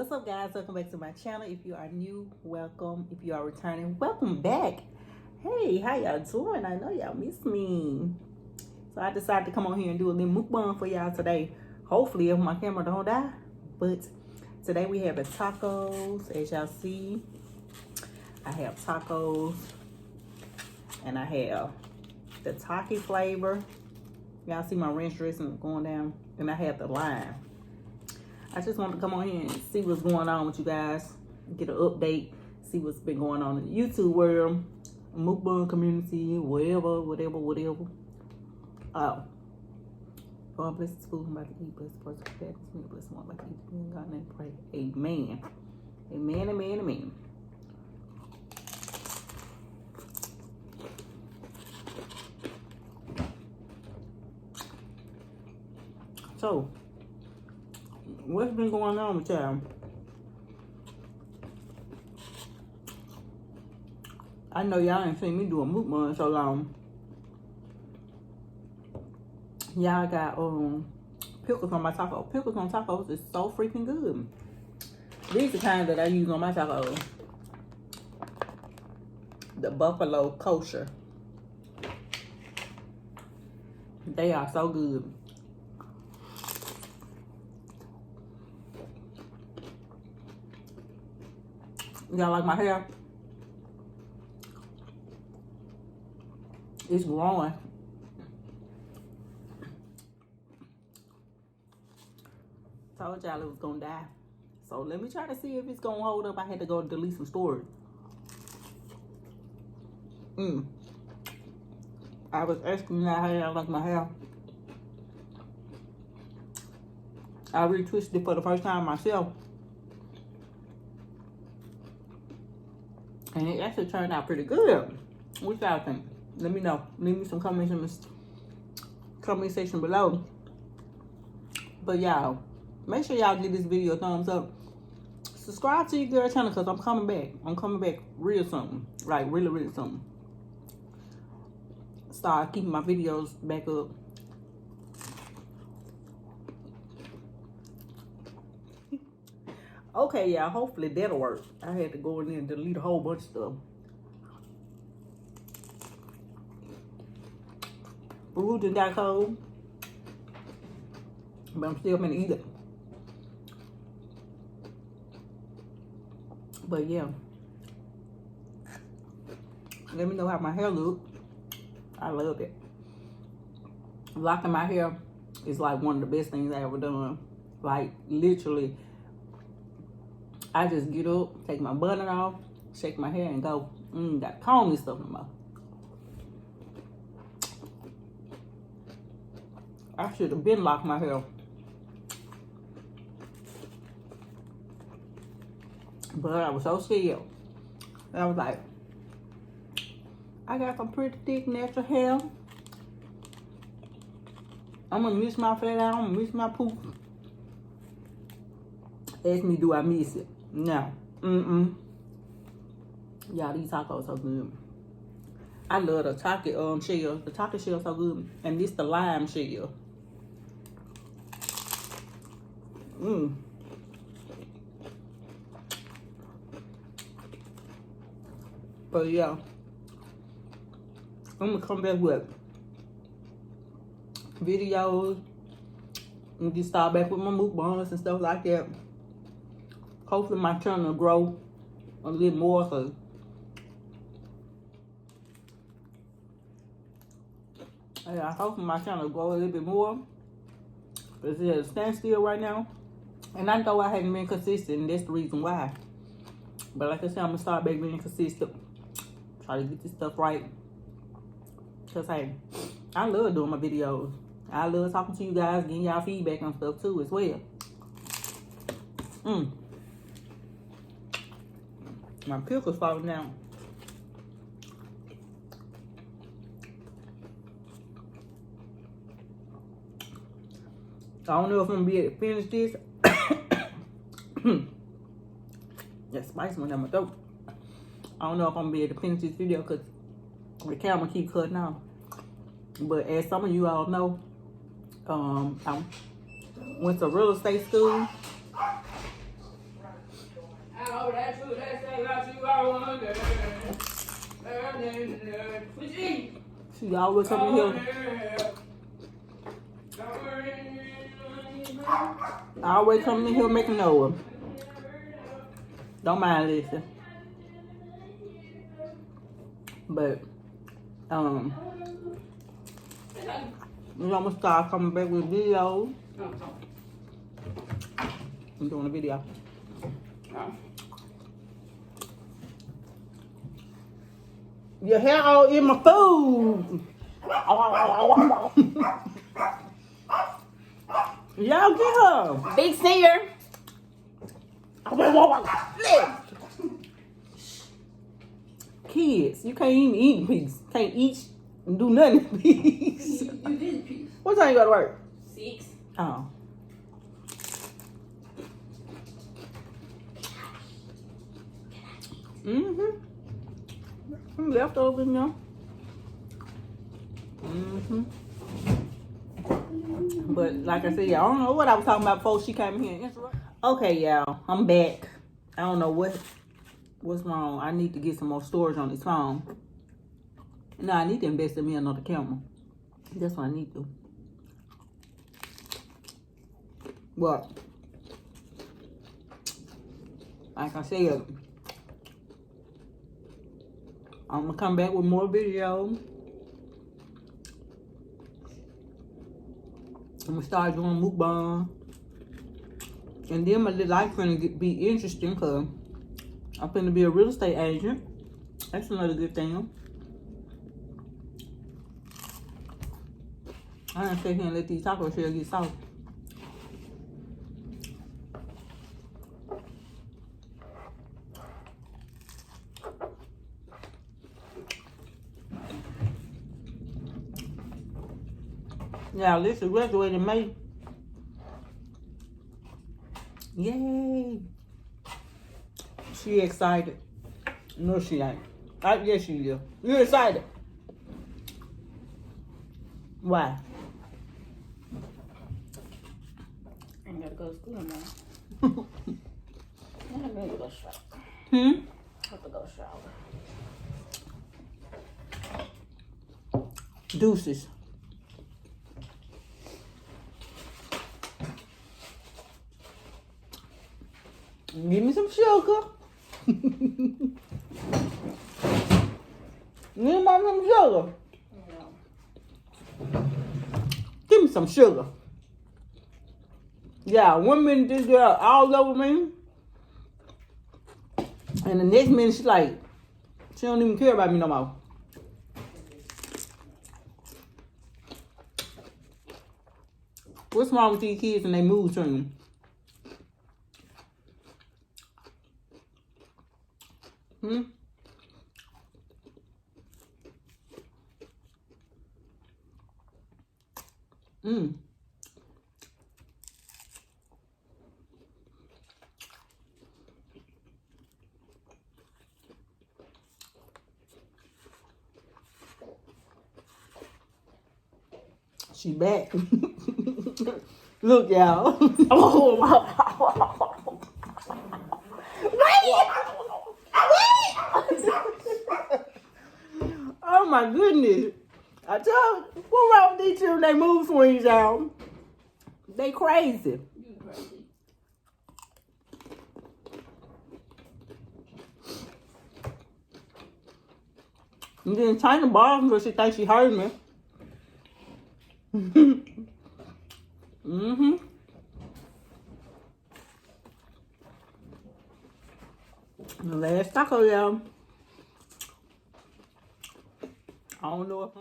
What's up, guys? Welcome back to my channel. If you are new, welcome. If you are returning, welcome back. Hey, how y'all doing? I know y'all miss me, so I decided to come on here and do a little mukbang for y'all today. Hopefully if my camera don't die. But today we have the tacos. As y'all see, I have tacos and I have the taki flavor. Y'all see my ranch dressing going down, and I have the lime. I just wanted to come on here and see what's going on with you guys, get an update, see what's been going on in the YouTube world, mukbang community, whatever. God bless this food I'm about to eat, bless the person who fed me, bless the one about to eat, in God's name pray. Amen. Amen, amen, amen. So, what's been going on with y'all? I know y'all ain't seen me do a mukbang in so long. Y'all got pickles on my taco. Pickles on tacos is so freaking good. These are the kind that I use on my tacos. The buffalo kosher. They are so good. Y'all like my hair? It's growing. Told y'all it was gonna die. So let me try to see if it's gonna hold up. I had to go delete some storage. I was asking y'all how y'all like my hair. I retwisted it for the first time myself. And it actually turned out pretty good. What y'all think? Let me know. Leave me some comments in the comment section below. But y'all, make sure y'all give this video a thumbs up. Subscribe to your girl channel because I'm coming back. I'm coming back real soon. Like really soon. Start keeping my videos back up. Okay, y'all, hopefully that'll work. I had to go in there and delete a whole bunch of stuff. Food done got cold, but I'm still gonna eat it. But yeah, let me know how my hair look. I love it. Locking my hair is like one of the best things I ever done. Like literally, I just get up, take my bun off, shake my hair, and go. Got to comb this stuff no more. I should have been locked my hair. But I was so scared. I was like, I got some pretty thick natural hair. I'm going to miss my flat out. I'm going to miss my poof. Ask me, do I miss it? No. Y'all, these tacos so good. I love the taki shell. The taki shell so good. And this the lime shell. But yeah, I'm gonna come back with videos and just start back with my mukbangs and stuff like that. Hopefully my channel will grow a little more, cause yeah, hopefully my channel will grow a little bit more. It's at a standstill right now. And I know I haven't been consistent, and that's the reason why. But like I said, I'm gonna start back being consistent. Try to get this stuff right. Cause hey, I love doing my videos. I love talking to you guys, getting y'all feedback on stuff too as well. My pickle's falling down. I don't know if I'm gonna be able to finish this. That spice went down my throat. I don't know if I'm gonna be able to finish this video because the camera keep cutting off. But as some of you all know, I went to real estate school. She always come in here. I always come in here making noise. Don't mind listen. But I'm gonna start coming back with videos. I'm doing a video. Your hair all in my food. Y'all get her. Big singer. Kids, you can't even eat in peace. Can't eat and do nothing in peace. You did in peace. What time you go to work? 6. Oh. Some leftovers in there. But like I said, I don't know what I was talking about before she came here. Okay, y'all, I'm back. I don't know what's wrong. I need to get some more storage on this phone. No, I need to invest in me another camera. That's what I need to. But like I said, I'm gonna come back with more videos. I'm gonna start doing mukbang. And then my life gonna be interesting because I'm gonna be a real estate agent. That's another good thing. I didn't sit here and let these taco shells get soft. Yeah, Lisa graduated in May. Yay! She excited. No, she ain't. Yes, she is. You excited? Why? I ain't gotta go to school no more. I have to go shower. I have to go shower. Deuces. Give me some sugar. Give mom some sugar. No. Give me some sugar. Yeah, 1 minute this girl all over me. And the next minute she like, she don't even care about me no more. What's wrong with these kids and they mood swings? She back. Look, y'all. Oh my goodness. I tell you, what wrong with these children? They move swings, y'all. They crazy. You crazy. And then China balls because she thinks she heard me. The last taco, y'all. I don't know if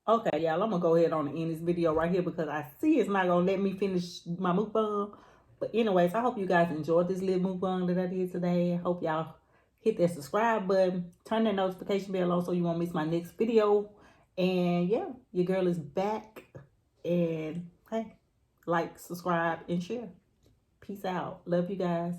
okay, y'all, I'm gonna go ahead on and end this video right here because I see it's not gonna let me finish my mukbang. But anyways, I hope you guys enjoyed this little mukbang that I did today. I hope y'all hit that subscribe button, turn that notification bell on so you won't miss my next video. And yeah, your girl is back. And hey, like, subscribe, and share. Peace out. Love you guys.